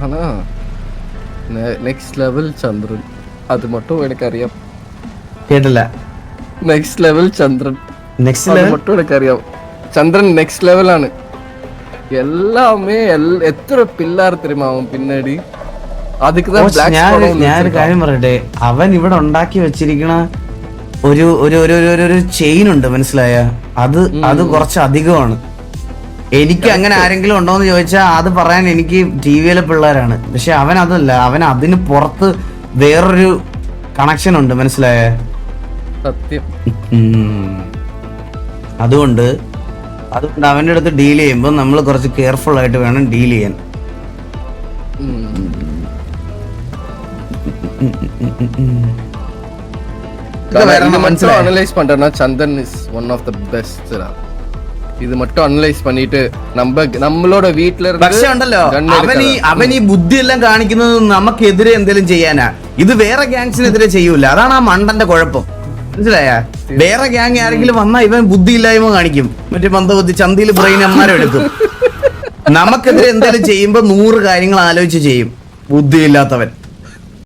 ஆனா next level சந்திரன், அது மட்டும் எனக்கு அறியாம். കേട്ടില്ല. നെക്സ്റ്റ് ലെവൽ ചന്ദ്രൻ, നെക്സ്റ്റ് അത് ലെവൽ மட்டும் எனக்கு അറിയാം. ചന്ദ്രൻ നെക്സ്റ്റ് ലെവലാണ്. எல்லாமே എത്ര പിള്ളേർ தெரியுமா അവൻ പിന്നാടി. അതുക്കുதான் ബ്ലാക്ക് ഞാനൊരു കാര്യം പറയട്ടെ, അവൻ ഇവിടെ ഉണ്ടാക്കി വെച്ചിരിക്കണ ഒരു ഒരു ഒരു ചെയിൻ ഉണ്ട്, മനസ്സിലായ? അത് കുറച്ച് അധികമാണ്. എനിക്ക് അങ്ങനെ ആരെങ്കിലും ഉണ്ടോന്ന് ചോദിച്ചാൽ അത് പറയാൻ എനിക്ക് ടിവിയിലെ പിള്ളേരാണ്. പക്ഷെ അവൻ അതല്ല, അവൻ അതിന് പുറത്ത് വേറൊരു കണക്ഷൻ ഉണ്ട്, മനസ്സിലായ? സത്യം. അതുകൊണ്ട് അവന്റെ അടുത്ത് ഡീൽ ചെയ്യുമ്പോൾ നമ്മൾ കുറച്ച് കെയർഫുൾ ആയിട്ട് വേണം ഡീൽ ചെയ്യാൻ. அனலைஸ் பண்றேன்னா Chandan is one of the best. ഇത് மட்டும் അനലൈസ് பண்ணிட்டு നമ്മളോட വീട്ടിലെ പക്ഷെ ഉണ്ടല്ലോ, അവൻ ഈ ബുദ്ധി എല്ലാം കാണിക്കുന്നത് നമുക്കെതിരെ എന്തെങ്കിലും ചെയ്യാനാ. ഇത് വേറെ ഗ്യാങ്സിനെതിരെ ചെയ്യൂല. അതാണ് ആ മണ്ടന്റെ കുഴപ്പം, മനസ്സിലായ? വേറെ ഗ്യാങ് ആരെങ്കിലും വന്നാ ഇവൻ ബുദ്ധി ഇല്ലായ്മ കാണിക്കും, മറ്റേ മന്ദബുദ്ധി ചന്തിയിൽ ബ്രെയിൻ അമ്മാരെ എടുക്കും. നമുക്കെതിരെ എന്തെങ്കിലും ചെയ്യുമ്പോ 100 കാര്യങ്ങൾ ആലോചിച്ച് ചെയ്യും, ബുദ്ധിയില്ലാത്തവൻ.